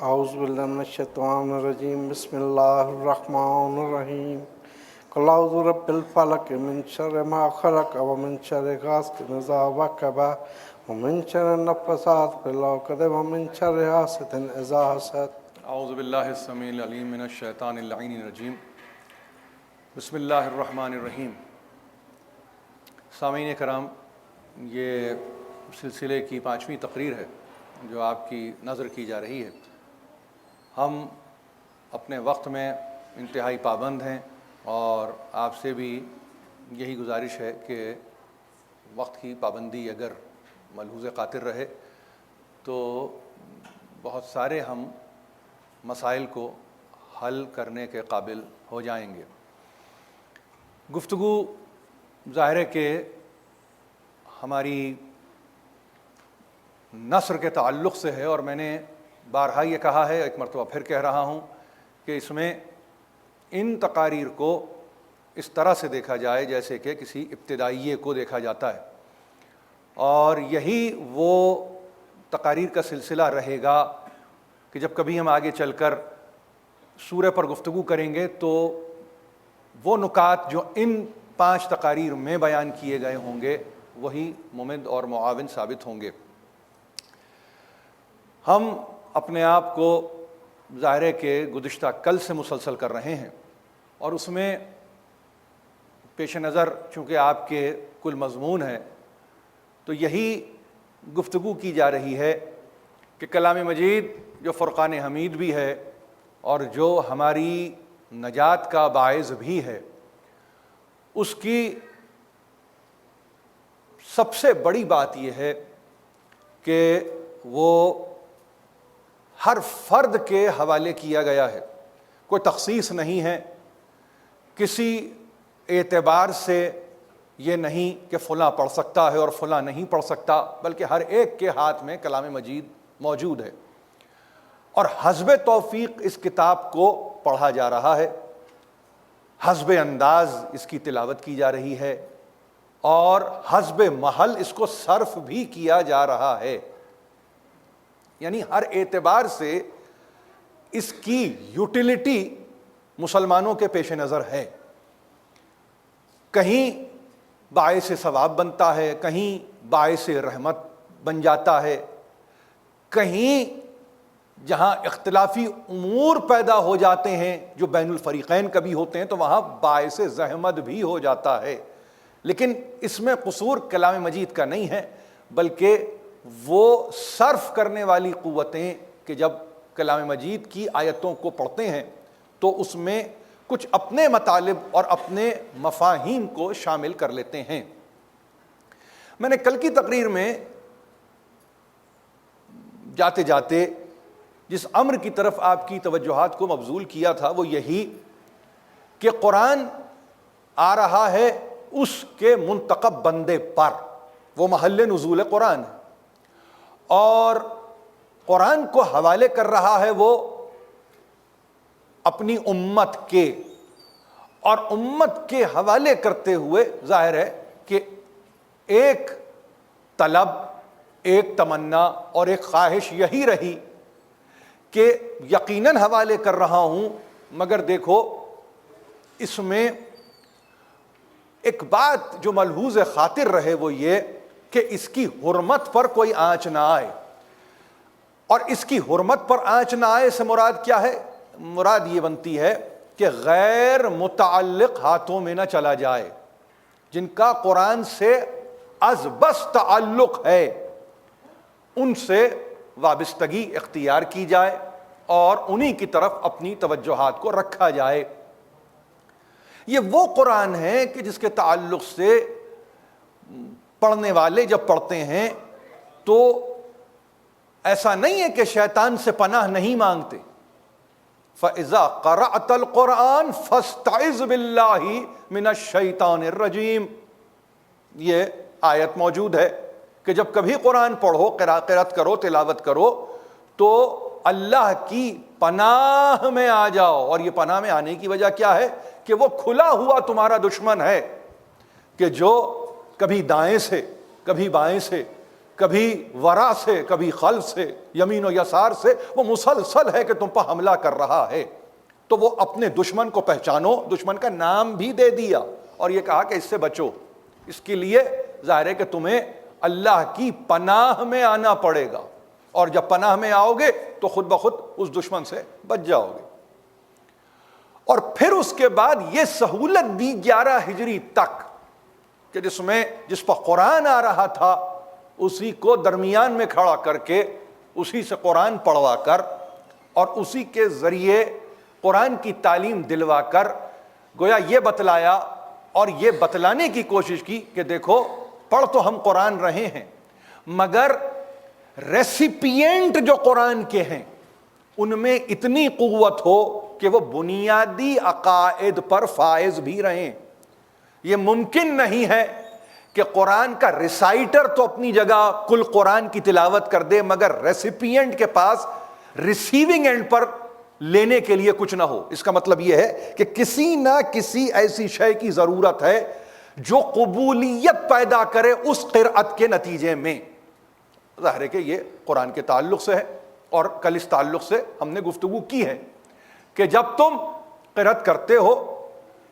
اعوذ باللہ من الشیطان الرجیم بسم اللہ الرحمن الرحیم قل اعوذ برب الفلق من شر ما خلق ومن شر غاسق اذا وقب ومن شر النفاثات في العقد ومن شر حاسد اذا حسد۔ اعوذ باللہ السمیع العلیم من الشیطان اللعین الرجیم بسم اللہ الرحمن الرحیم۔ سامعین کرام، یہ سلسلے کی 5ویں تقریر ہے جو آپ کی نظر کی جا رہی ہے۔ ہم اپنے وقت میں انتہائی پابند ہیں اور آپ سے بھی یہی گزارش ہے کہ وقت کی پابندی اگر ملحوظ خاطر رہے تو بہت سارے ہم مسائل کو حل کرنے کے قابل ہو جائیں گے۔ گفتگو ظاہر ہے کہ ہماری نثر کے تعلق سے ہے، اور میں نے بارہا یہ کہا ہے، ایک مرتبہ پھر کہہ رہا ہوں کہ اس میں ان تقاریر کو اس طرح سے دیکھا جائے جیسے کہ کسی ابتدائیے کو دیکھا جاتا ہے، اور یہی وہ تقاریر کا سلسلہ رہے گا کہ جب کبھی ہم آگے چل کر سورہ پر گفتگو کریں گے تو وہ نکات جو ان 5 تقاریر میں بیان کیے گئے ہوں گے وہی ممد اور معاون ثابت ہوں گے۔ ہم اپنے آپ کو ظاہر ہے کہ گزشتہ کل سے مسلسل کر رہے ہیں، اور اس میں پیش نظر چونکہ آپ کے کل مضمون ہے تو یہی گفتگو کی جا رہی ہے کہ کلام مجید جو فرقان حمید بھی ہے اور جو ہماری نجات کا باعث بھی ہے، اس کی سب سے بڑی بات یہ ہے کہ وہ ہر فرد کے حوالے کیا گیا ہے، کوئی تخصیص نہیں ہے، کسی اعتبار سے یہ نہیں کہ فلاں پڑھ سکتا ہے اور فلاں نہیں پڑھ سکتا، بلکہ ہر ایک کے ہاتھ میں کلام مجید موجود ہے، اور حسب توفیق اس کتاب کو پڑھا جا رہا ہے، حسب انداز اس کی تلاوت کی جا رہی ہے، اور حسب محل اس کو صرف بھی کیا جا رہا ہے، یعنی ہر اعتبار سے اس کی یوٹیلیٹی مسلمانوں کے پیش نظر ہے۔ کہیں باعث ثواب بنتا ہے، کہیں باعث رحمت بن جاتا ہے، کہیں جہاں اختلافی امور پیدا ہو جاتے ہیں جو بین الفریقین کبھی ہوتے ہیں تو وہاں باعث زحمت بھی ہو جاتا ہے، لیکن اس میں قصور کلام مجید کا نہیں ہے، بلکہ وہ صرف کرنے والی قوتیں کہ جب کلام مجید کی آیتوں کو پڑھتے ہیں تو اس میں کچھ اپنے مطالب اور اپنے مفاہیم کو شامل کر لیتے ہیں۔ میں نے کل کی تقریر میں جاتے جاتے جس امر کی طرف آپ کی توجہات کو مبذول کیا تھا وہ یہی کہ قرآن آ رہا ہے اس کے منتخب بندے پر، وہ محل نزول قرآن ہے، اور قرآن کو حوالے کر رہا ہے وہ اپنی امت کے، اور امت کے حوالے کرتے ہوئے ظاہر ہے کہ ایک طلب، ایک تمنا اور ایک خواہش یہی رہی کہ یقیناً حوالے کر رہا ہوں، مگر دیکھو اس میں ایک بات جو ملحوظ خاطر رہے وہ یہ کہ اس کی حرمت پر کوئی آنچ نہ آئے، اور اس کی حرمت پر آنچ نہ آئے سے مراد کیا ہے؟ مراد یہ بنتی ہے کہ غیر متعلق ہاتھوں میں نہ چلا جائے، جن کا قرآن سے از بس تعلق ہے ان سے وابستگی اختیار کی جائے اور انہی کی طرف اپنی توجہات کو رکھا جائے۔ یہ وہ قرآن ہے کہ جس کے تعلق سے پڑھنے والے جب پڑھتے ہیں تو ایسا نہیں ہے کہ شیطان سے پناہ نہیں مانگتے۔ فَإِذَا قَرَأْتَ الْقُرْآنَ فَاسْتَعِذْ بِاللَّهِ مِنَ الشَّيْطَانِ الرَّجِيمِ، یہ آیت موجود ہے کہ جب کبھی قرآن پڑھو، قرأت کرو، تلاوت کرو تو اللہ کی پناہ میں آ جاؤ، اور یہ پناہ میں آنے کی وجہ کیا ہے کہ وہ کھلا ہوا تمہارا دشمن ہے کہ جو کبھی دائیں سے، کبھی بائیں سے، کبھی ورا سے کبھی خلف سے یمین و یسار سے وہ مسلسل ہے کہ تم پر حملہ کر رہا ہے. تو وہ اپنے دشمن کو پہچانو, دشمن کا نام بھی دے دیا اور یہ کہا کہ اس سے بچو. اس کے لیے ظاہر ہے کہ تمہیں اللہ کی پناہ میں آنا پڑے گا, اور جب پناہ میں آؤ گے تو خود بخود اس دشمن سے بچ جاؤ گے. اور پھر اس کے بعد یہ سہولت دی 11 ہجری تک کہ جس پر قرآن آ رہا تھا اسی کو درمیان میں کھڑا کر کے اسی سے قرآن پڑھوا کر اور اسی کے ذریعے قرآن کی تعلیم دلوا کر گویا یہ بتلایا اور یہ بتلانے کی کوشش کی کہ دیکھو پڑھ تو ہم قرآن رہے ہیں مگر ریسیپینٹ جو قرآن کے ہیں ان میں اتنی قوت ہو کہ وہ بنیادی عقائد پر فائز بھی رہیں. یہ ممکن نہیں ہے کہ قرآن کا ریسائٹر تو اپنی جگہ کل قرآن کی تلاوت کر دے مگر ریسیپینٹ کے پاس ریسیونگ اینڈ پر لینے کے لیے کچھ نہ ہو. اس کا مطلب یہ ہے کہ کسی نہ کسی ایسی شے کی ضرورت ہے جو قبولیت پیدا کرے اس قرأت کے نتیجے میں. ظاہر ہے کہ یہ قرآن کے تعلق سے ہے اور کل اس تعلق سے ہم نے گفتگو کی ہے کہ جب تم قرأت کرتے ہو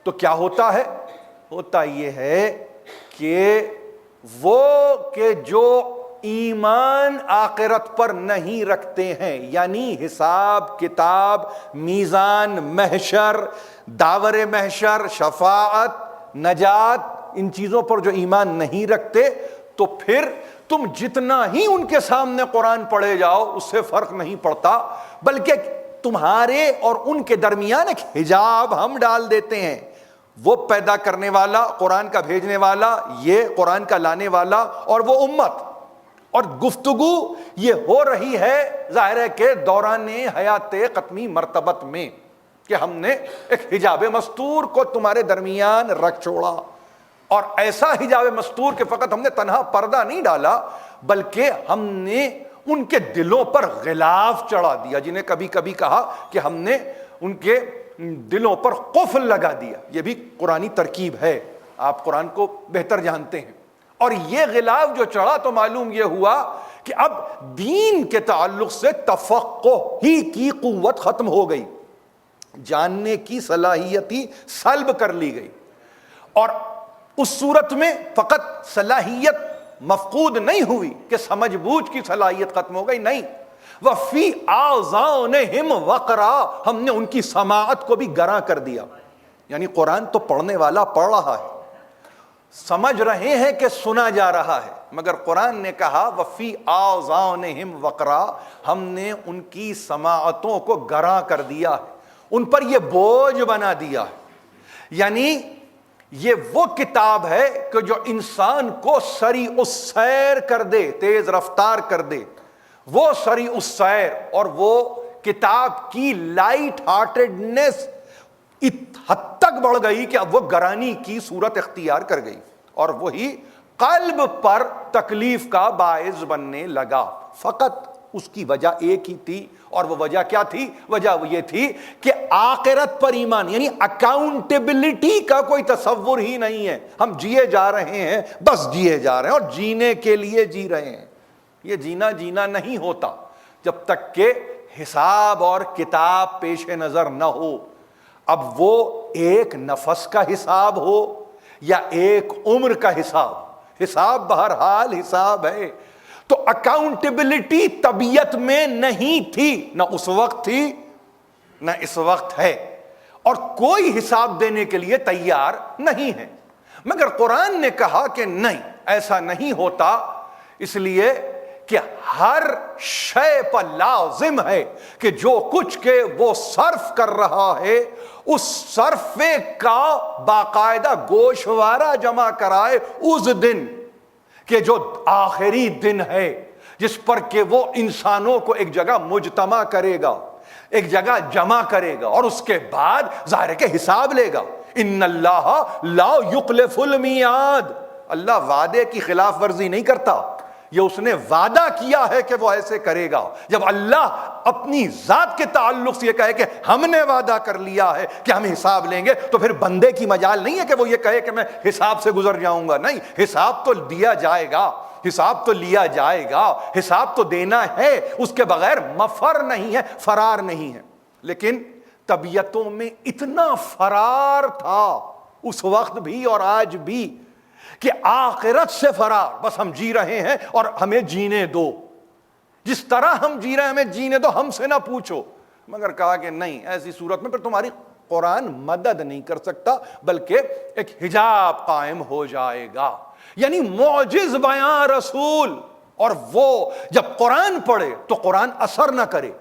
تو کیا ہوتا ہے؟ ہوتا یہ ہے کہ وہ کہ جو ایمان آخرت پر نہیں رکھتے ہیں, یعنی حساب کتاب, میزان, محشر, داور محشر, شفاعت, نجات, ان چیزوں پر جو ایمان نہیں رکھتے, تو پھر تم جتنا ہی ان کے سامنے قرآن پڑھے جاؤ اس سے فرق نہیں پڑتا, بلکہ تمہارے اور ان کے درمیان ایک حجاب ہم ڈال دیتے ہیں. وہ پیدا کرنے والا, قرآن کا بھیجنے والا, یہ قرآن کا لانے والا اور وہ امت, اور گفتگو یہ ہو رہی ہے ظاہر ہے کہ دوران حیات قطمی مرتبت میں کہ ہم نے ایک حجاب مستور کو تمہارے درمیان رکھ چھوڑا, اور ایسا حجاب مستور کہ فقط ہم نے تنہا پردہ نہیں ڈالا بلکہ ہم نے ان کے دلوں پر غلاف چڑھا دیا, جنہیں کبھی کبھی کہا کہ ہم نے ان کے دلوں پر قفل لگا دیا. یہ بھی قرآنی ترکیب ہے, آپ قرآن کو بہتر جانتے ہیں. اور یہ غلاف جو چڑھا تو معلوم یہ ہوا کہ اب دین کے تعلق سے تفقہ ہی کی قوت ختم ہو گئی, جاننے کی صلاحیت ہی سلب کر لی گئی. اور اس صورت میں فقط صلاحیت مفقود نہیں ہوئی کہ سمجھ بوجھ کی صلاحیت ختم ہو گئی, نہیں, وَفِي آذَانِهِمْ وَقْرًا, ہم نے ان کی سماعت کو بھی گراں کر دیا. یعنی قرآن تو پڑھنے والا پڑھ رہا ہے, سمجھ رہے ہیں کہ سنا جا رہا ہے, مگر قرآن نے کہا وَفِي آذَانِهِمْ وَقْرًا, ہم نے ان کی سماعتوں کو گراں کر دیا ہے, ان پر یہ بوجھ بنا دیا ہے. یعنی یہ وہ کتاب ہے کہ جو انسان کو سریع السیر کر دے, تیز رفتار کر دے. وہ سریع السیر اور وہ کتاب کی لائٹ ہارٹڈنس حد تک بڑھ گئی کہ اب وہ گرانی کی صورت اختیار کر گئی, اور وہی قلب پر تکلیف کا باعث بننے لگا. فقط اس کی وجہ ایک ہی تھی, اور وہ وجہ کیا تھی؟ وجہ وہ یہ تھی کہ آخرت پر ایمان, یعنی اکاؤنٹیبلٹی کا کوئی تصور ہی نہیں ہے. ہم جیے جا رہے ہیں, بس جیے جا رہے ہیں اور جینے کے لیے جی رہے ہیں. یہ جینا نہیں ہوتا جب تک کہ حساب اور کتاب پیش نظر نہ ہو. اب وہ ایک نفس کا حساب ہو یا ایک عمر کا حساب, حساب بہرحال حساب ہے. تو اکاؤنٹیبلٹی طبیعت میں نہیں تھی, نہ اس وقت تھی نہ اس وقت ہے, اور کوئی حساب دینے کے لیے تیار نہیں ہے. مگر قرآن نے کہا کہ نہیں, ایسا نہیں ہوتا, اس لیے کہ ہر شے پر لازم ہے کہ جو کچھ کے وہ صرف کر رہا ہے اس صرف کا باقاعدہ گوشوارہ جمع کرائے اس دن کہ جو آخری دن ہے, جس پر کہ وہ انسانوں کو ایک جگہ مجتمع کرے گا, ایک جگہ جمع کرے گا, اور اس کے بعد ظاہر ہے کہ حساب لے گا. ان اللہ لا یخلف المیعاد, اللہ وعدے کی خلاف ورزی نہیں کرتا, یہ اس نے وعدہ کیا ہے کہ وہ ایسے کرے گا. جب اللہ اپنی ذات کے تعلق سے یہ کہے کہ ہم نے وعدہ کر لیا ہے کہ ہم حساب لیں گے, تو پھر بندے کی مجال نہیں ہے کہ وہ یہ کہے کہ میں حساب سے گزر جاؤں گا. نہیں, حساب تو دیا جائے گا, حساب تو لیا جائے گا، حساب تو دینا ہے، اس کے بغیر مفر نہیں ہے، فرار نہیں ہے۔ لیکن طبیعتوں میں اتنا فرار تھا اس وقت بھی اور آج بھی کہ آخرت سے فرار، بس ہم جی رہے ہیں اور ہمیں جینے دو، جس طرح ہم جی رہے ہیں ہمیں جینے دو، ہم سے نہ پوچھو۔ مگر کہا کہ نہیں، ایسی صورت میں پھر تمہاری قرآن مدد نہیں کر سکتا، بلکہ ایک حجاب قائم ہو جائے گا، یعنی معجز بیان رسول، اور وہ جب قرآن پڑھے تو قرآن اثر نہ کرے۔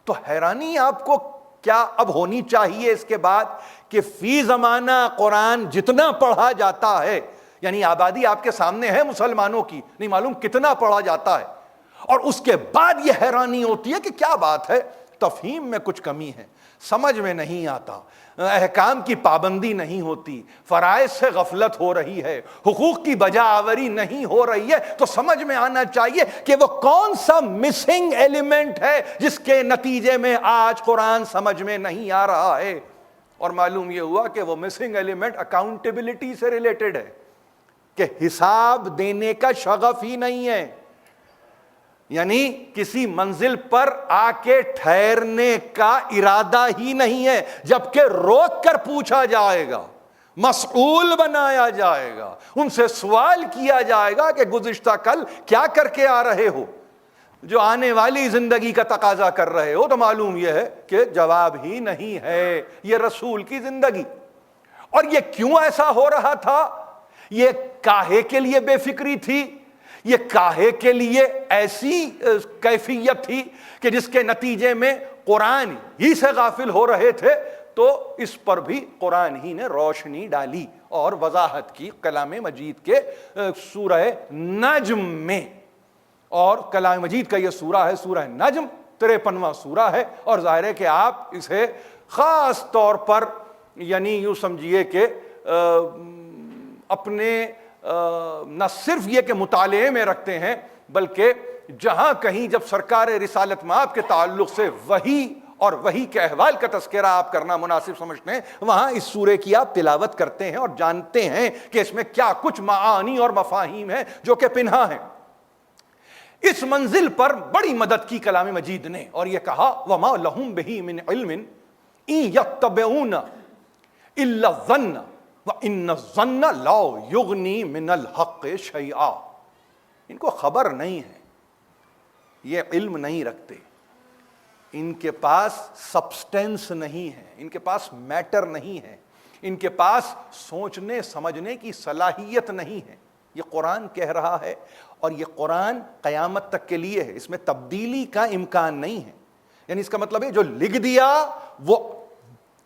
تو حیرانی آپ کو کیا اب ہونی چاہیے اس کے بعد کہ فی زمانہ قرآن جتنا پڑھا جاتا ہے، یعنی آبادی آپ کے سامنے ہے مسلمانوں کی، نہیں معلوم کتنا پڑھا جاتا ہے، اور اس کے بعد یہ حیرانی ہوتی ہے کہ کیا بات ہے، تفہیم میں کچھ کمی ہے، سمجھ میں نہیں آتا، احکام کی پابندی نہیں ہوتی، فرائض سے غفلت ہو رہی ہے، حقوق کی بجا آوری نہیں ہو رہی ہے۔ تو سمجھ میں آنا چاہیے کہ وہ کون سا مسنگ ایلیمنٹ ہے جس کے نتیجے میں آج قرآن سمجھ میں نہیں آ رہا ہے۔ اور معلوم یہ ہوا کہ وہ مسنگ ایلیمنٹ اکاؤنٹیبلٹی سے ریلیٹڈ ہے، کہ حساب دینے کا شغف ہی نہیں ہے، یعنی کسی منزل پر آ کے ٹھہرنے کا ارادہ ہی نہیں ہے، جبکہ روک کر پوچھا جائے گا، مسئول بنایا جائے گا، ان سے سوال کیا جائے گا کہ گزشتہ کل کیا کر کے آ رہے ہو، جو آنے والی زندگی کا تقاضا کر رہے ہو، تو معلوم یہ ہے کہ جواب ہی نہیں ہے۔ یہ رسول کی زندگی، اور یہ کیوں ایسا ہو رہا تھا؟ یہ کاہے کے لیے بے فکری تھی، یہ کاہے کے لیے ایسی کیفیت تھی کہ جس کے نتیجے میں قرآن ہی سے غافل ہو رہے تھے، تو اس پر بھی قرآن ہی نے روشنی ڈالی اور وضاحت کی کلام مجید کے سورہ نجم میں۔ اور کلام مجید کا یہ سورہ ہے سورہ نجم، 53واں سورہ ہے، اور ظاہر ہے کہ آپ اسے خاص طور پر یعنی یوں سمجھیے کہ اپنے نہ صرف یہ کہ مطالعے میں رکھتے ہیں، بلکہ جہاں کہیں جب سرکار رسالت مآب کے تعلق سے وحی اور وحی کے احوال کا تذکرہ آپ کرنا مناسب سمجھتے ہیں، وہاں اس سورے کی آپ تلاوت کرتے ہیں اور جانتے ہیں کہ اس میں کیا کچھ معانی اور مفاہیم ہیں جو کہ پنہا ہیں۔ اس منزل پر بڑی مدد کی کلام مجید نے، اور یہ کہا وَمَا لَهُمْ بِهِ مِنْ عِلْمٍ إِن يَتَّبِعُونَ إِلَّا الظَّنَّ وَإِنَّ الظَّنَّ لَا يُغْنِي مِنَ الْحَقِّ شَيْئًا۔ ان کو خبر نہیں ہے، یہ علم نہیں رکھتے، ان کے پاس سبسٹینس نہیں ہے، ان کے پاس میٹر نہیں ہے، ان کے پاس سوچنے سمجھنے کی صلاحیت نہیں ہے۔ یہ قرآن کہہ رہا ہے، اور یہ قرآن قیامت تک کے لیے ہے، اس میں تبدیلی کا امکان نہیں ہے، یعنی اس کا مطلب ہے جو لکھ دیا وہ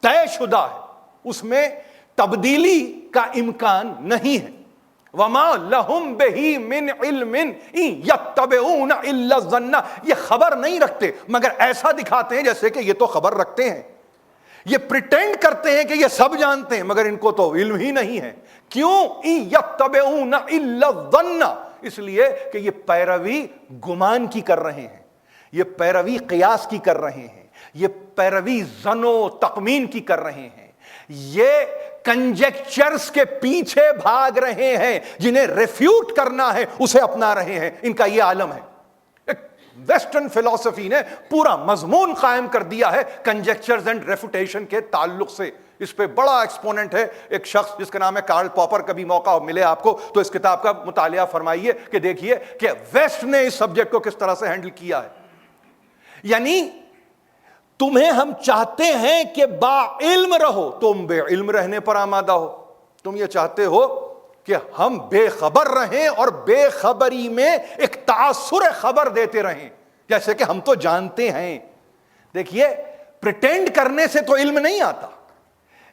طے شدہ ہے، اس میں تبدیلی کا امکان نہیں ہے۔ وَمَا لَهُمْ بِهِ مِنْ عِلْمٍ إِن يَتَّبِعُونَ إِلَّا الظَّنَّ، یہ خبر نہیں رکھتے مگر ایسا دکھاتے ہیں جیسے کہ یہ تو خبر رکھتے ہیں، یہ پریٹینڈ کرتے ہیں کہ یہ سب جانتے ہیں، مگر ان کو تو علم ہی نہیں ہے۔ کیوں؟ إِن يَتَّبِعُونَ إِلَّا الظَّنَّ، اس لیے کہ یہ پیروی گمان کی کر رہے ہیں، یہ پیروی قیاس کی کر رہے ہیں، یہ پیروی ظن و تخمین کی کر رہے ہیں، یہ کنجیکچرز کے پیچھے بھاگ رہے ہیں، جنہیں ریفیوٹ کرنا ہے اسے اپنا رہے ہیں، ان کا یہ عالم ہے۔ ایک ویسٹرن فلسفی نے پورا مضمون قائم کر دیا ہے کنجیکچرز اینڈ ریفوٹیشن کے تعلق سے، اس پہ بڑا ایکسپوننٹ ہے ایک شخص جس کا نام ہے کارل پاپر، کبھی موقع ملے آپ کو تو اس کتاب کا مطالعہ فرمائیے کہ دیکھیے کہ ویسٹ نے اس سبجیکٹ کو کس طرح سے ہینڈل کیا ہے۔ یعنی تمہیں ہم چاہتے ہیں کہ با علم رہو، تم بے علم رہنے پر آمادہ ہو، تم یہ چاہتے ہو کہ ہم بے خبر رہیں اور بے خبری میں ایک تاثر خبر دیتے رہیں جیسے کہ ہم تو جانتے ہیں۔ دیکھیے پریٹینڈ کرنے سے تو علم نہیں آتا،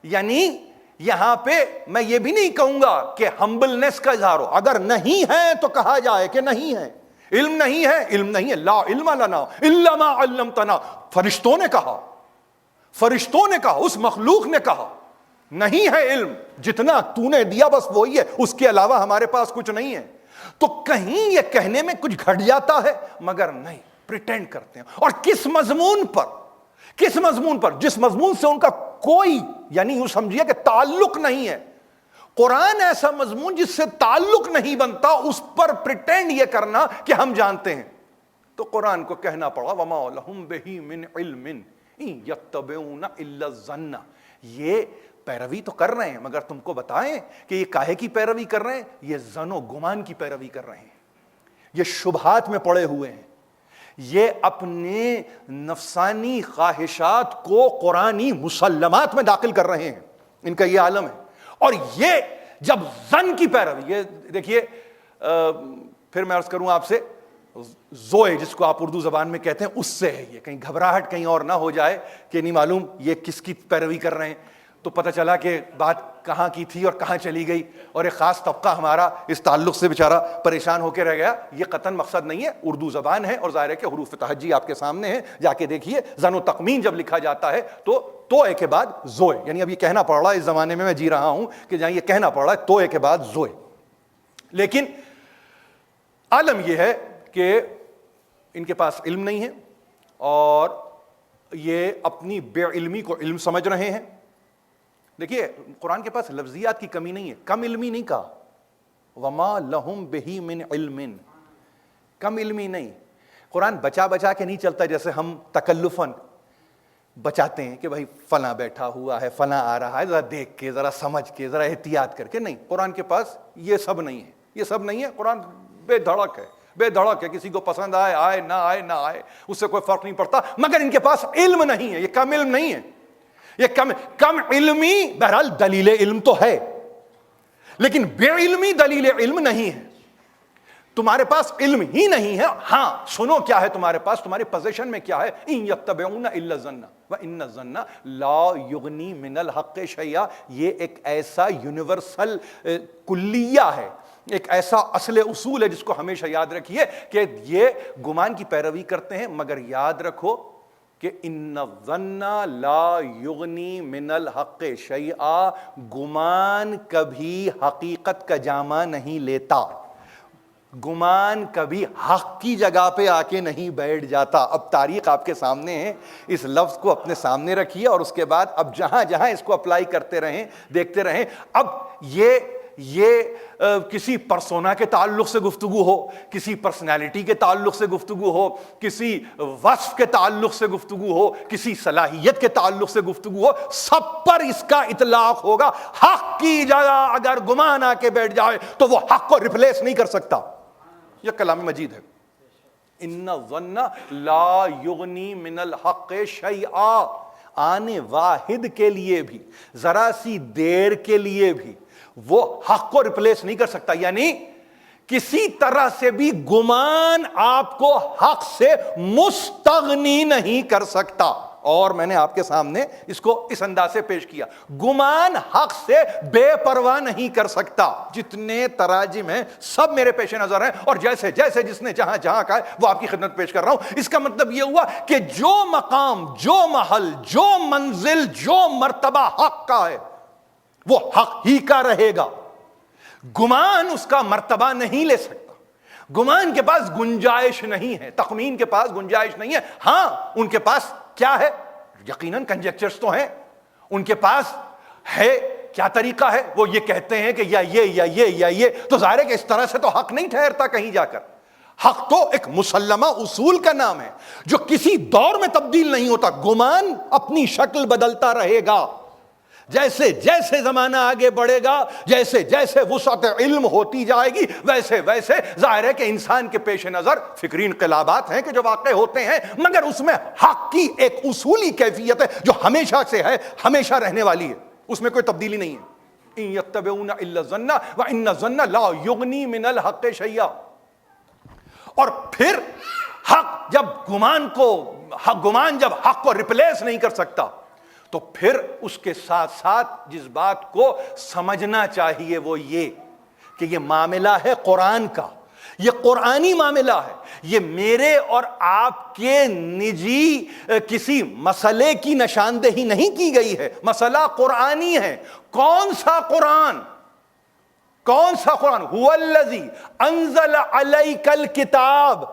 یعنی یہاں پہ میں یہ بھی نہیں کہوں گا کہ ہمبلنس کا اظہار ہو، اگر نہیں ہے تو کہا جائے کہ نہیں ہے، علم نہیں ہے، علم نہیں ہے، لا علم لنا الا ما علمتنا، فرشتوں نے کہا، فرشتوں نے کہا، اس مخلوق نے کہا نہیں ہے علم، جتنا تو نے دیا بس وہی ہے، اس کے علاوہ ہمارے پاس کچھ نہیں ہے۔ تو کہیں یہ کہنے میں کچھ گھٹ جاتا ہے، مگر نہیں، پریٹینڈ کرتے ہیں۔ اور کس مضمون پر؟ کس مضمون پر؟ جس مضمون سے ان کا کوئی یعنی یوں سمجھیے کہ تعلق نہیں ہے۔ قرآن ایسا مضمون جس سے تعلق نہیں بنتا اس پر پریٹینڈ یہ کرنا کہ ہم جانتے ہیں، تو قرآن کو کہنا پڑا وما لہم بہ من علم ان یتبعون الا الظن، یہ پیروی تو کر رہے ہیں مگر تم کو بتائیں کہ یہ کاہے کی پیروی کر رہے ہیں؟ یہ ظن و گمان کی پیروی کر رہے ہیں، یہ شبہات میں پڑے ہوئے ہیں، یہ اپنے نفسانی خواہشات کو قرآنی مسلمات میں داخل کر رہے ہیں، ان کا یہ عالم ہے۔ اور یہ جب ظن کی پیروی، یہ دیکھیے پھر میں عرض کروں آپ سے، زوئے جس کو آپ اردو زبان میں کہتے ہیں اس سے ہے یہ، کہیں گھبراہٹ کہیں اور نہ ہو جائے کہ نہیں معلوم یہ کس کی پیروی کر رہے ہیں، تو پتہ چلا کہ بات کہاں کی تھی اور کہاں چلی گئی، اور ایک خاص طبقہ ہمارا اس تعلق سے بیچارہ پریشان ہو کے رہ گیا۔ یہ قطعاً مقصد نہیں ہے، اردو زبان ہے اور ظاہر ہے کہ حروف تہجی آپ کے سامنے ہیں، جا کے دیکھیے زن و تقمین جب لکھا جاتا ہے تو توئے کے بعد زوئے، یعنی اب یہ کہنا پڑ رہا ہے اس زمانے میں جی رہا ہوں کہ جہاں یہ کہنا پڑ رہا ہے توئے کے بعد زوئے۔ لیکن عالم یہ ہے کہ ان کے پاس علم نہیں ہے اور یہ اپنی بے علمی کو علم سمجھ رہے ہیں۔ دیکھیے قرآن کے پاس لفظیات کی کمی نہیں ہے، کم علمی نہیں کہا، وما لہم بہ من علم، کم علمی نہیں۔ قرآن بچا بچا کے نہیں چلتا جیسے ہم تکلفاً بچاتے ہیں کہ بھائی فلاں بیٹھا ہوا ہے، فلاں آ رہا ہے، ذرا دیکھ کے، ذرا سمجھ کے، ذرا احتیاط کر کے، نہیں، قرآن کے پاس یہ سب نہیں ہے، یہ سب نہیں ہے۔ قرآن بے دھڑک ہے، بے دھڑک ہے، کسی کو پسند آئے آئے نہ آئے نہ آئے، اس سے کوئی فرق نہیں پڑتا، مگر ان کے پاس علم نہیں ہے، یہ کم علم نہیں ہے، یہ کم علمی بہرحال دلیل علم تو ہے لیکن بے علمی دلیل علم نہیں ہے۔ تمہارے پاس علم ہی نہیں ہے، ہاں سنو کیا ہے تمہارے پاس، تمہارے پوزیشن میں کیا ہے، ان یتبعون الا الظن وان الظن لا یغنی من الحق شیئا، یہ ایک ایسا یونیورسل کلیہ ہے، ایک ایسا اصل اصول ہے جس کو ہمیشہ یاد رکھیے کہ یہ گمان کی پیروی کرتے ہیں، مگر یاد رکھو کہ ان الظن لا یغنی من الحق شیئا، گمان کبھی حقیقت کا جامہ نہیں لیتا، گمان کبھی حق کی جگہ پہ آ کے نہیں بیٹھ جاتا۔ اب تاریخ آپ کے سامنے ہے، اس لفظ کو اپنے سامنے رکھیے اور اس کے بعد اب جہاں جہاں اس کو اپلائی کرتے رہیں، دیکھتے رہیں۔ اب یہ کسی پرسونا کے تعلق سے گفتگو ہو، کسی پرسنالٹی کے تعلق سے گفتگو ہو، کسی وصف کے تعلق سے گفتگو ہو، کسی صلاحیت کے تعلق سے گفتگو ہو، سب پر اس کا اطلاق ہوگا۔ حق کی جگہ اگر گمان آ کے بیٹھ جائے تو وہ حق کو ریپلیس نہیں کر سکتا، یہ کلام مجید ہے۔ ان الظن لا یغنی من الحق شیئا، آنے واحد کے لیے بھی، ذرا سی دیر کے لیے بھی وہ حق کو ریپلیس نہیں کر سکتا، یعنی کسی طرح سے بھی گمان آپ کو حق سے مستغنی نہیں کر سکتا۔ اور میں نے آپ کے سامنے اس کو اس انداز سے پیش کیا، گمان حق سے بے پرواہ نہیں کر سکتا۔ جتنے تراجم ہیں سب میرے پیش نظر ہیں اور جیسے جیسے جس نے جہاں جہاں کہا ہے وہ آپ کی خدمت پیش کر رہا ہوں۔ اس کا مطلب یہ ہوا کہ جو مقام، جو محل، جو منزل، جو مرتبہ حق کا ہے وہ حق ہی کا رہے گا، گمان اس کا مرتبہ نہیں لے سکتا، گمان کے پاس گنجائش نہیں ہے، تخمین کے پاس گنجائش نہیں ہے۔ ہاں ان کے پاس کیا ہے، یقیناً کنجیکچرز تو ہیں، ان کے پاس ہے کیا طریقہ ہے، وہ یہ کہتے ہیں کہ یا یہ، تو ظاہر ہے کہ اس طرح سے تو حق نہیں ٹھہرتا کہیں جا کر۔ حق تو ایک مسلمہ اصول کا نام ہے جو کسی دور میں تبدیل نہیں ہوتا، گمان اپنی شکل بدلتا رہے گا، جیسے جیسے زمانہ آگے بڑھے گا، جیسے جیسے وسعت علم ہوتی جائے گی، ویسے ویسے ظاہر ہے کہ انسان کے پیش نظر فکری انقلابات ہیں کہ جو واقع ہوتے ہیں، مگر اس میں حق کی ایک اصولی کیفیت ہے جو ہمیشہ سے ہے، ہمیشہ رہنے والی ہے، اس میں کوئی تبدیلی نہیں ہے۔ ان یتبعون الا الظن وان الظن لا یغنی من الحق شیئا۔ اور پھر حق جب گمان جب حق کو ریپلیس نہیں کر سکتا تو پھر اس کے ساتھ ساتھ جس بات کو سمجھنا چاہیے وہ یہ کہ یہ معاملہ ہے قرآن کا، یہ قرآنی معاملہ ہے، یہ میرے اور آپ کے نجی کسی مسئلے کی نشاندہی نہیں کی گئی ہے، مسئلہ قرآنی ہے۔ کون سا قرآن؟ کون سا قرآن؟ هو الذی انزل علیک الکتاب،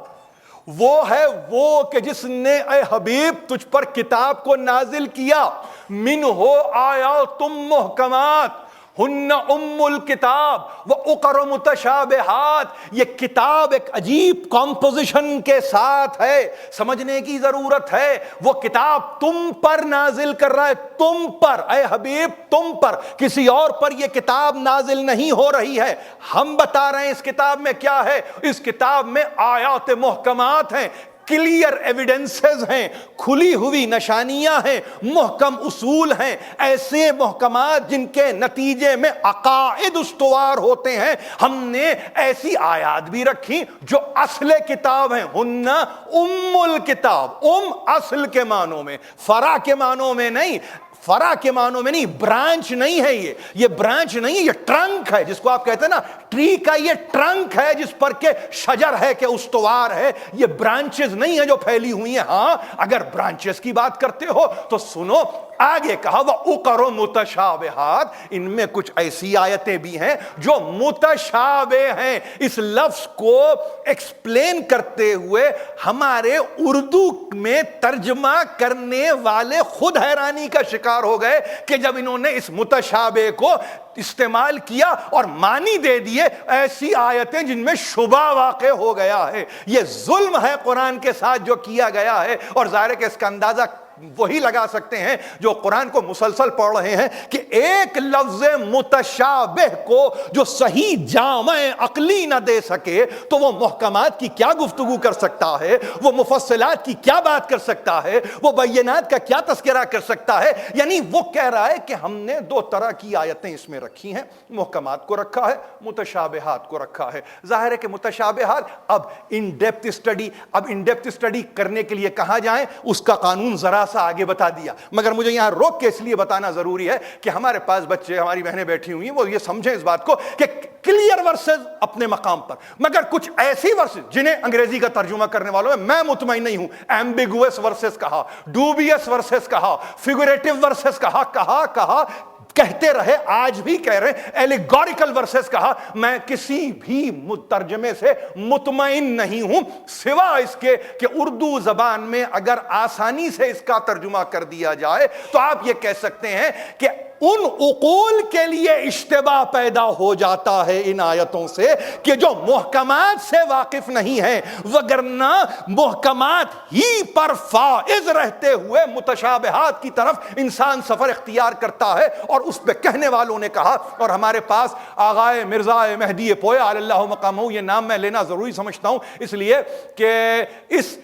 وہ ہے وہ کہ جس نے اے حبیب تجھ پر کتاب کو نازل کیا، منہ آیات محکمات ہن ام الکتاب و اقر متشابہات. یہ کتاب ایک عجیب کمپوزیشن کے ساتھ ہے, سمجھنے کی ضرورت ہے. وہ کتاب تم پر نازل کر رہا ہے, تم پر اے حبیب, تم پر, کسی اور پر یہ کتاب نازل نہیں ہو رہی ہے. ہم بتا رہے ہیں اس کتاب میں کیا ہے. اس کتاب میں آیات محکمات ہیں, کلیئر ایویڈنسز ہیں, کھلی ہوئی نشانیاں ہیں, محکم اصول ہیں, ایسے محکمات جن کے نتیجے میں عقائد استوار ہوتے ہیں. ہم نے ایسی آیات بھی رکھی جو اصل کتاب ہیں. ہن ام الکتاب, ام اصل کے معنوں میں, فرع کے معنوں میں نہیں. فرع کے معنوں میں نہیں, برانچ نہیں ہے یہ برانچ نہیں ہے, یہ ٹرنک ہے, جس کو آپ کہتے ہیں نا ٹری کا یہ ٹرنک ہے جس پر کہ شجر ہے کہ استوار ہے. یہ برانچز نہیں ہیں جو پھیلی ہوئی ہیں. ہاں اگر برانچز کی بات کرتے ہو تو سنو, آگے کہا وَأُقَرُ مُتَشَابِهَاتٍ, ان میں کچھ ایسی آیتیں بھی ہیں جو متشابہ ہیں. اس لفظ کو ایکسپلین کرتے ہوئے ہمارے اردو میں ترجمہ کرنے والے خود حیرانی کا شکار ہو گئے کہ جب انہوں نے اس متشابہ کو استعمال کیا اور معنی دے دیے ایسی آیتیں جن میں شبہ واقع ہو گیا ہے. یہ ظلم ہے قرآن کے ساتھ جو کیا گیا ہے. اور ظاہر ہے کہ اس کا اندازہ وہی لگا سکتے ہیں جو قرآن کو مسلسل پڑھ رہے ہیں کہ ایک لفظ متشابہ کو جو صحیح جامع عقلی نہ دے سکے تو وہ محکمات کی کیا گفتگو کر سکتا ہے, وہ مفصلات کی کیا بات کر سکتا ہے, وہ بینات کا کیا تذکرہ کر سکتا ہے. یعنی وہ کہہ رہا ہے کہ ہم نے دو طرح کی آیتیں اس میں رکھی ہیں, محکمات کو رکھا ہے, متشابہات کو رکھا ہے. ظاہر ہے کہ متشابہات اب ان ڈیپتھ اسٹڈی کرنے کے لیے کہاں جائیں, اس کا قانون ذرا سا آگے بتا دیا. مگر مجھے یہاں روک کے اس لیے بتانا ضروری ہے کہ ہمارے پاس بچے, ہماری بہنیں بیٹھی ہوئی ہیں, وہ یہ سمجھیں اس بات کو کہ کلیئر ورسز اپنے مقام پر, مگر کچھ ایسی ورسز جنہیں انگریزی کا ترجمہ کرنے والوں میں مطمئن نہیں ہوں. ایمبیگوس ورسز کہا, ڈوبیس ورسز کہا, فیگوریٹو ورسز کہا کہتے رہے, آج بھی کہہ رہے ہیں, ایلیگوریکل ورسز کہا. میں کسی بھی مترجمے سے مطمئن نہیں ہوں سوا اس کے کہ اردو زبان میں اگر آسانی سے اس کا ترجمہ کر دیا جائے تو آپ یہ کہہ سکتے ہیں کہ ان عقول کے لیے اشتباہ پیدا ہو جاتا ہے ان آیتوں سے کہ جو محکمات سے واقف نہیں ہیں, وگرنہ محکمات ہی پر فائز رہتے ہوئے متشابہات کی طرف انسان سفر اختیار کرتا ہے. اور اس پہ کہنے والوں نے کہا, اور ہمارے پاس آغائے مرزا مہدی پویا علی اللہ مقامہ, یہ نام میں لینا ضروری سمجھتا ہوں اس لیے کہ اس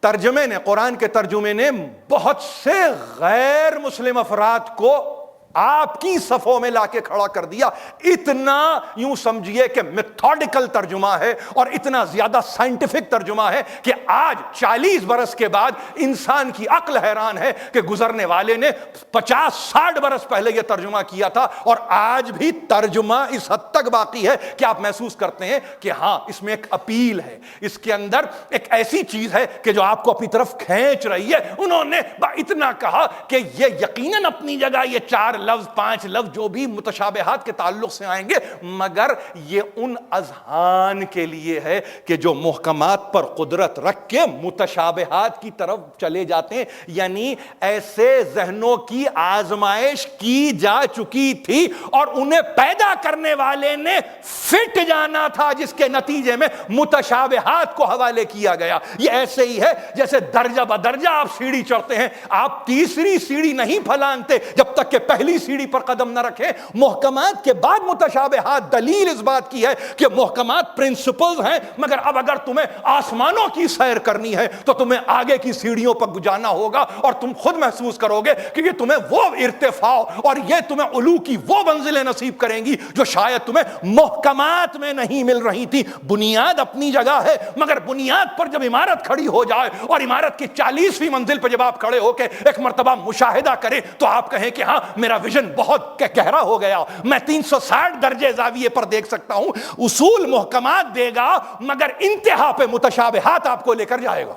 ترجمے نے, قرآن کے ترجمے نے بہت سے غیر مسلم افراد کو آپ کی صفوں میں لا کے کھڑا کر دیا. اتنا یوں سمجھیے کہ میتھوڈیکل ترجمہ ہے اور اتنا زیادہ سائنٹیفک ترجمہ ہے کہ آج 40 برس کے بعد انسان کی عقل حیران ہے کہ گزرنے والے نے 50-60 برس پہلے یہ ترجمہ کیا تھا اور آج بھی ترجمہ اس حد تک باقی ہے کہ آپ محسوس کرتے ہیں کہ ہاں اس میں ایک اپیل ہے, اس کے اندر ایک ایسی چیز ہے کہ جو آپ کو اپنی طرف کھینچ رہی ہے. انہوں نے اتنا کہا کہ یہ یقیناً اپنی جگہ یہ 4 لفظ 5 لفظ جو بھی متشابہات کے تعلق سے آئیں گے, مگر یہ ان اذہان کے لیے ہے کہ جو محکمات پر قدرت رکھ کے متشابہات کی طرف چلے جاتے ہیں. یعنی ایسے ذہنوں کی آزمائش کی جا چکی تھی اور انہیں پیدا کرنے والے نے فٹ جانا تھا, جس کے نتیجے میں متشابہات کو حوالے کیا گیا. یہ ایسے ہی ہے جیسے درجہ بدرجہ آپ سیڑھی چڑھتے ہیں, آپ تیسری سیڑھی نہیں پھلانتے جب تک کہ پہلی سیڑھی پر قدم نہ رکھیں. محکمات کے بعد متشابہات, دلیل اس بات کی ہے کہ محکمات پرنسپلز ہیں, مگر اب اگر تمہیں آسمانوں کی سیر کرنی ہے تو تمہیں آگے کی سیڑھیوں پر جانا ہوگا اور تم خود محسوس کرو گے کہ یہ تمہیں وہ ارتفاع اور یہ تمہیں علو کی وہ منزلیں نصیب کریں گی جو شاید تمہیں محکمات میں نہیں مل رہی تھی. بنیاد اپنی جگہ ہے, مگر بنیاد پر جب عمارت کھڑی ہو جائے اور عمارت کی 40ویں منزل پر جب آپ کھڑے ہو کے ایک مرتبہ مشاہدہ کریں تو آپ کہیں کہ ہاں میرا ویژن بہت گہرا ہو گیا, میں 360 درجے زاویے پر دیکھ سکتا ہوں. اصول محکمات دے گا مگر انتہا پہ متشابہات آپ کو لے کر جائے گا.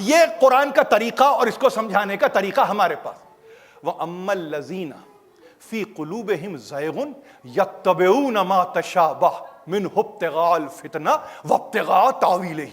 یہ قرآن کا طریقہ اور اس کو سمجھانے کا طریقہ ہمارے پاس. وَأَمَّا الَّذِينَ فِي قُلُوبِهِمْ زَيْغٌ يَتَّبِعُونَ مَا تَشَابَهَ مِنْهُ ابْتِغَاءَ الْفِتْنَةِ وَابْتِغَاءَ تَأْوِيلِهِ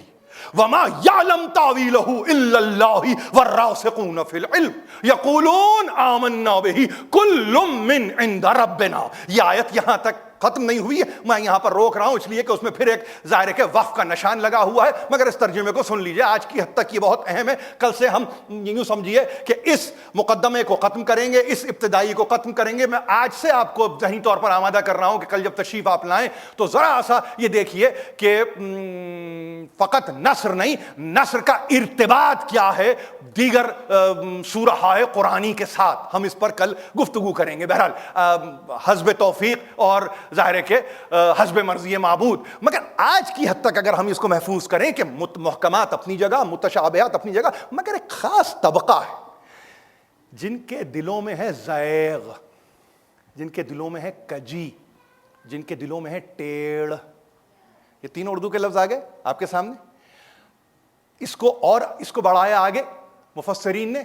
وَمَا يَعْلَمُ تَأْوِيلَهُ إِلَّا اللَّهُ وَالرَّاسِخُونَ فِي الْعِلْمِ يَقُولُونَ آمَنَّا بِهِ كُلٌّ کل من عند ربنا. یہ آیت یہاں تک ختم نہیں ہوئی ہے, میں یہاں پر روک رہا ہوں اس لیے کہ اس میں پھر ایک ظاہر ہے کہ وقف کا نشان لگا ہوا ہے, مگر اس ترجمے کو سن لیجئے, آج کی حد تک یہ بہت اہم ہے. کل سے ہم یوں سمجھیے کہ اس مقدمے کو ختم کریں گے, اس ابتدائی کو ختم کریں گے. میں آج سے آپ کو ذہنی طور پر آمادہ کر رہا ہوں کہ کل جب تشریف آپ لائیں تو ذرا سا یہ دیکھیے کہ فقط نصر نہیں, نصر کا ارتباط کیا ہے دیگر سورہ قرآنی کے ساتھ, ہم اس پر کل گفتگو کریں گے. بہرحال حسب توفیق اور ظاہر ہے کہ حسب مرضی معبود. مگر آج کی حد تک اگر ہم اس کو محفوظ کریں کہ محکمات اپنی جگہ, متشابہات اپنی جگہ, مگر ایک خاص طبقہ ہے جن کے دلوں میں ہے زیغ, جن کے دلوں میں ہے کجی, جن کے دلوں میں ہے ٹیڑھ. یہ تین اردو کے لفظ آگے آپ کے سامنے. اس کو بڑھایا آگے مفسرین نے,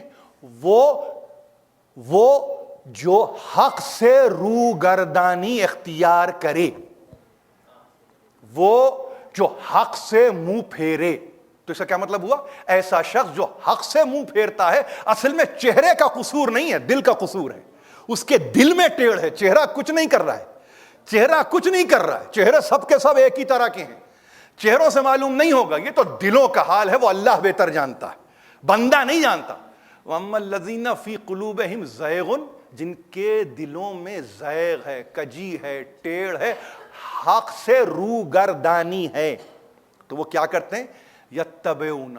وہ جو حق سے روگردانی اختیار کرے, وہ جو حق سے منہ پھیرے. تو اس کا کیا مطلب ہوا؟ ایسا شخص جو حق سے منہ پھیرتا ہے اصل میں چہرے کا قصور نہیں ہے, دل کا قصور ہے. اس کے دل میں ٹیڑھ ہے, چہرہ کچھ نہیں کر رہا ہے, چہرہ کچھ نہیں کر رہا ہے. چہرے سب کے سب ایک ہی طرح کے ہیں, چہروں سے معلوم نہیں ہوگا, یہ تو دلوں کا حال ہے, وہ اللہ بہتر جانتا ہے, بندہ نہیں جانتا. وَأَمَّا الَّذِينَ فِي قُلُوبِهِمْ زَيْغٌ, جن کے دلوں میں زیغ ہے, کجی ہے, ٹیڑھ ہے, حق سے روگردانی ہے, تو وہ کیا کرتے ہیں؟ یتبعون,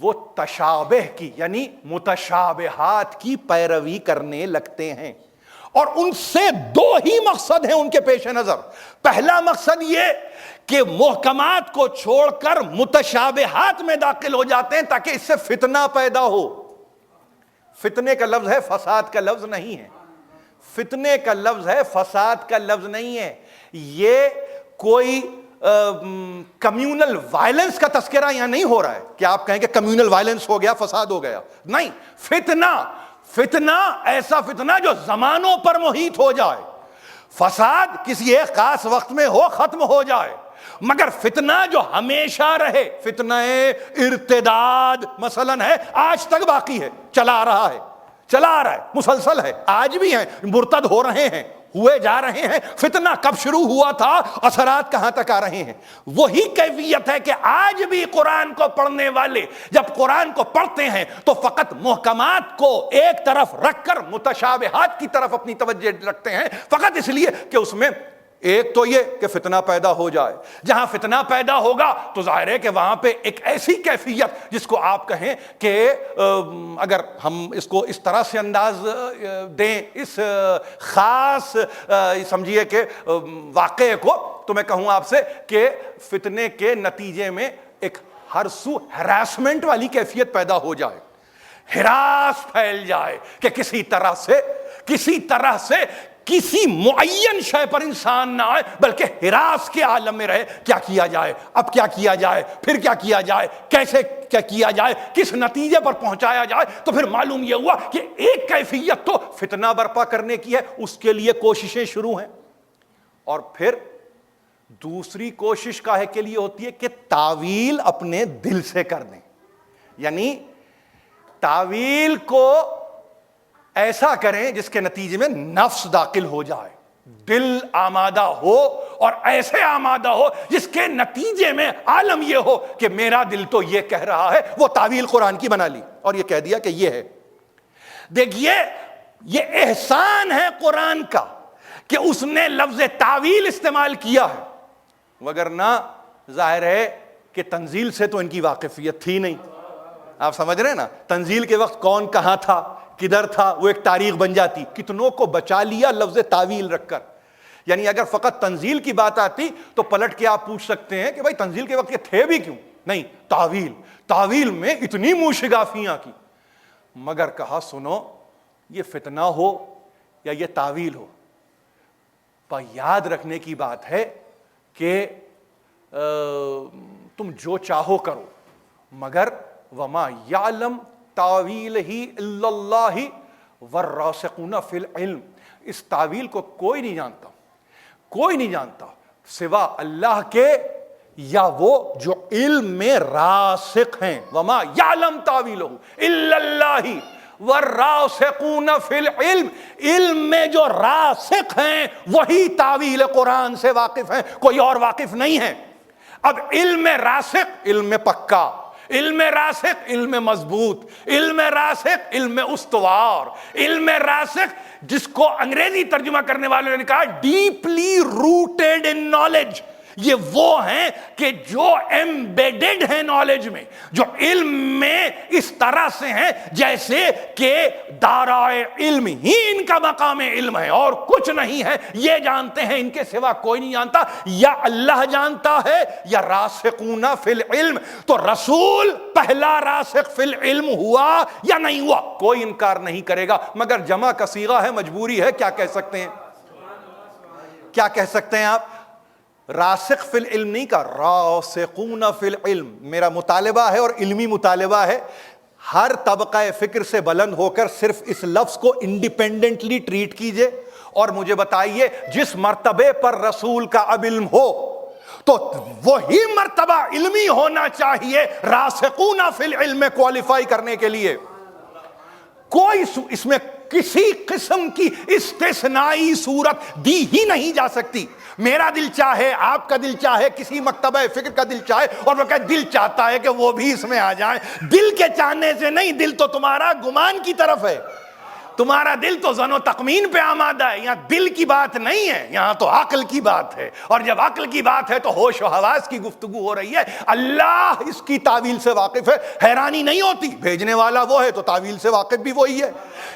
وہ تشابہ کی یعنی متشابہات کی پیروی کرنے لگتے ہیں. اور ان سے دو ہی مقصد ہیں ان کے پیش نظر. پہلا مقصد یہ کہ محکمات کو چھوڑ کر متشابہات میں داخل ہو جاتے ہیں تاکہ اس سے فتنہ پیدا ہو. فتنے کا لفظ ہے, فساد کا لفظ نہیں ہے. فتنے کا لفظ ہے, فساد کا لفظ نہیں ہے. یہ کوئی کمیونل وائلنس کا تذکرہ یہاں نہیں ہو رہا ہے کہ آپ کہیں کہ کمیونل وائلنس ہو گیا, فساد ہو گیا. نہیں, فتنہ ایسا فتنہ جو زمانوں پر محیط ہو جائے. فساد کسی ایک خاص وقت میں ہو, ختم ہو جائے, مگر فتنہ جو ہمیشہ رہے. فتنہ ارتداد مثلا ہے, آج تک باقی ہے, چلا رہا ہے, مسلسل ہے, آج بھی ہیں, مرتد ہو رہے ہیں, ہوئے جا رہے ہیں. فتنہ کب شروع ہوا تھا, اثرات کہاں تک آ رہے ہیں. وہی کیفیت ہے کہ آج بھی قرآن کو پڑھنے والے جب قرآن کو پڑھتے ہیں تو فقط محکمات کو ایک طرف رکھ کر متشابہات کی طرف اپنی توجہ رکھتے ہیں, فقط اس لیے کہ اس میں ایک تو یہ کہ فتنہ پیدا ہو جائے. جہاں فتنہ پیدا ہوگا تو ظاہر ہے کہ وہاں پہ ایک ایسی کیفیت جس کو آپ کہیں کہ اگر ہم اس کو اس طرح سے انداز دیں اس خاص سمجھیے کہ واقعے کو, تو میں کہوں آپ سے کہ فتنے کے نتیجے میں ایک ہر سو ہراسمنٹ والی کیفیت پیدا ہو جائے, ہراس پھیل جائے کہ کسی طرح سے کسی معین شے پر انسان نہ آئے بلکہ ہراس کے عالم میں رہے. کیا کیا جائے, اب کیا کیا جائے, پھر کیا کیا جائے, کیسے کیا کیا جائے, کس نتیجے پر پہنچایا جائے. تو پھر معلوم یہ ہوا کہ ایک کیفیت تو فتنہ برپا کرنے کی ہے, اس کے لیے کوششیں شروع ہیں, اور پھر دوسری کوشش کاہے کے لیے ہوتی ہے کہ تعویل اپنے دل سے کر دیں. یعنی تعویل کو ایسا کریں جس کے نتیجے میں نفس داخل ہو جائے, دل آمادہ ہو, اور ایسے آمادہ ہو جس کے نتیجے میں عالم یہ ہو کہ میرا دل تو یہ کہہ رہا ہے. وہ تعویل قرآن کی بنا لی اور یہ کہہ دیا کہ یہ ہے. دیکھیے یہ احسان ہے قرآن کا کہ اس نے لفظ تعویل استعمال کیا ہے, وگرنہ ظاہر ہے کہ تنزیل سے تو ان کی واقفیت تھی نہیں. آپ سمجھ رہے ہیں نا, تنزیل کے وقت کون کہاں تھا, کدھر تھا, وہ ایک تاریخ بن جاتی. کتنوں کو بچا لیا لفظ تعویل رکھ کر. یعنی اگر فقط تنزیل کی بات آتی تو پلٹ کے آپ پوچھ سکتے ہیں کہ بھائی تنزیل کے وقت یہ تھے بھی کیوں. نہیں, تعویل میں اتنی موشگافیاں کی, مگر کہا سنو یہ فتنہ ہو یا یہ تعویل ہو, پر یاد رکھنے کی بات ہے کہ تم جو چاہو کرو, مگر وما یعلم تعویل ہی الا اللہ والراسخون فی العلم. اس تعویل کو کوئی نہیں جانتا سوا اللہ کے یا وہ جو علم میں راسخ ہیں. وما یعلم تعویلہ الا اللہ, والراسخون فی العلم، علم میں جو راسخ ہیں وہی تعویل قرآن سے واقف ہیں، کوئی اور واقف نہیں ہے۔ اب علم راسخ، علم پکا، علم راسخ، علم مضبوط، علم راسخ، علم استوار، علم راسخ جس کو انگریزی ترجمہ کرنے والوں نے کہا ڈیپلی روٹیڈ ان نالج، یہ وہ ہیں کہ جو ایمبیڈڈ ہیں نالج میں، جو علم میں اس طرح سے ہیں جیسے کہ دارائے علم ہی ان کا مقام علم ہے اور کچھ نہیں ہے، یہ جانتے ہیں، ان کے سوا کوئی نہیں جانتا، یا اللہ جانتا ہے یا راسخون فی العلم۔ تو رسول پہلا راسخ فی العلم ہوا یا نہیں ہوا، کوئی انکار نہیں کرے گا، مگر جمع کا صیغہ ہے، مجبوری ہے، کیا کہہ سکتے ہیں؟ کیا کہہ سکتے ہیں آپ؟ راسخ فی العلم نہیں کہا، راسخون فی العلم۔ میرا مطالبہ ہے اور علمی مطالبہ ہے، ہر طبقہ فکر سے بلند ہو کر صرف اس لفظ کو انڈیپینڈنٹلی ٹریٹ کیجئے اور مجھے بتائیے جس مرتبے پر رسول کا اب علم ہو تو وہی مرتبہ علمی ہونا چاہیے راسخون فی العلم میں کوالیفائی کرنے کے لیے۔ کوئی اس میں کسی قسم کی استثنائی صورت دی ہی نہیں جا سکتی۔ میرا دل چاہے، آپ کا دل چاہے، کسی مکتبہ فکر کا دل چاہے اور وہ کہ دل چاہتا ہے کہ وہ بھی اس میں آ جائیں، دل کے چاہنے سے نہیں، دل تو تمہارا گمان کی طرف ہے، تمہارا دل تو ظن و تخمین پہ آمادہ ہے، یہاں دل کی بات نہیں ہے، یہاں تو عقل کی بات ہے، اور جب عقل کی بات ہے تو ہوش و حواس کی گفتگو ہو رہی ہے۔ اللہ اس کی تعویل سے واقف ہے، حیرانی نہیں ہوتی، بھیجنے والا وہ ہے تو تعویل سے واقف بھی وہی ہے۔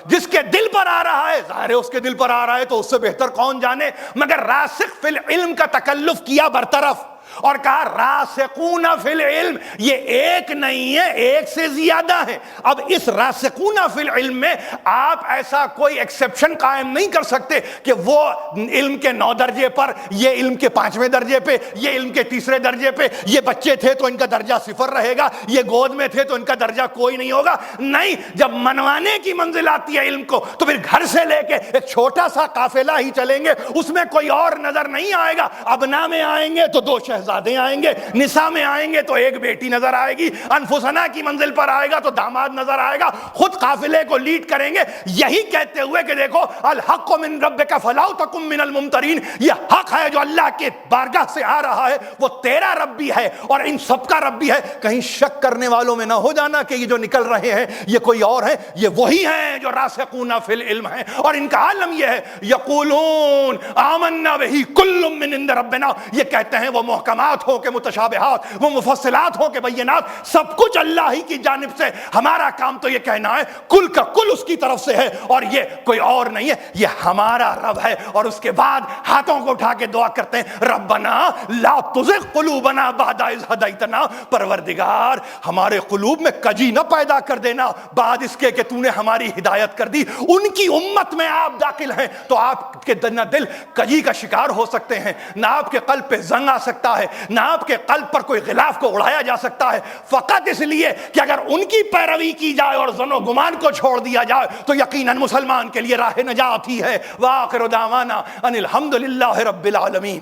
جس کے دل پر آ رہا ہے، ظاہر ہے اس کے دل پر آ رہا ہے تو اس سے بہتر کون جانے، مگر راسخ فی العلم کا تکلف کیا برطرف اور کہا راسخون فی العلم، یہ ایک نہیں ہے، ایک سے زیادہ ہیں۔ اب اس راسخون فی العلم میں آپ ایسا کوئی ایکسیپشن قائم نہیں کر سکتے کہ وہ علم کے 9 درجے پر، یہ علم کے 5ویں درجے پہ، یہ علم کے 3رے درجے پہ، یہ بچے تھے تو ان کا درجہ 0 رہے گا، یہ گود میں تھے تو ان کا درجہ کوئی نہیں ہوگا۔ نہیں، جب منوانے کی منزل آتی ہے علم کو تو پھر گھر سے لے کے ایک چھوٹا سا قافلہ ہی چلیں گے، اس میں کوئی اور نظر نہیں آئے گا۔ ابنا میں آئیں گے تو 2 شہزادے آئیں گے، نساء میں آئیں گے تو 1 بیٹی نظر آئے گی، انفسنا کی منزل پر آئے گا تو داماد نظر آئے گا، خود قافلے کو لیڈ کریں گے، یہی کہتے ہوئے کہ دیکھو الحق من ربک فلا تکن من الممترین، یہ حق ہے جو اللہ کے بارگاہ سے آ رہا ہے، وہ تیرا رب بھی ہے اور ان سب کا رب بھی ہے، کہیں شک کرنے والوں میں نہ ہو جانا کہ یہ جو نکل رہے ہیں یہ کوئی اور ہیں، یہ وہی ہیں جو راسخون فی العلم ہیں، اور ان کا عالم یہ ہے یقولون آمنا بہ کل من عند ربنا، یہ کہتے ہیں وہ محکمات ہو کہ متشابہات، وہ مفصلات ہو کہ بینات، سب کچھ اللہ ہی کی جانب سے، ہمارا کام تو یہ کہنا ہے کل کا کل اس کی طرف سے ہے اور یہ کوئی اور نہیں ہے، یہ ہمارا رب ہے۔ اور اس کے بعد ہاتھوں کو اٹھا کے دعا کرتے ہیں ربنا لا تزغ قلوبنا بعد اذ ہدیتنا، پروردگار ہمارے قلوب میں کجی نہ پیدا کر دینا بعد اس کے کہ تو نے ہماری ہدایت کر دی۔ ان کی امت میں آپ داخل ہیں تو آپ کے نہ دل کجی کا شکار ہو سکتے ہیں، نہ آپ کے قلب پہ زنگ آ سکتا ہے، نہ آپ کے قلب پر کوئی غلاف کو اڑایا جا سکتا ہے، فقط اس لیے کہ اگر ان کی پیروی کی جائے اور ظن و گمان کو چھوڑ دیا جائے تو یقیناً مسلمان کے لیے راہ نجات ہی ہے۔ وآخر دعوانا ان الحمد للہ رب العالمین۔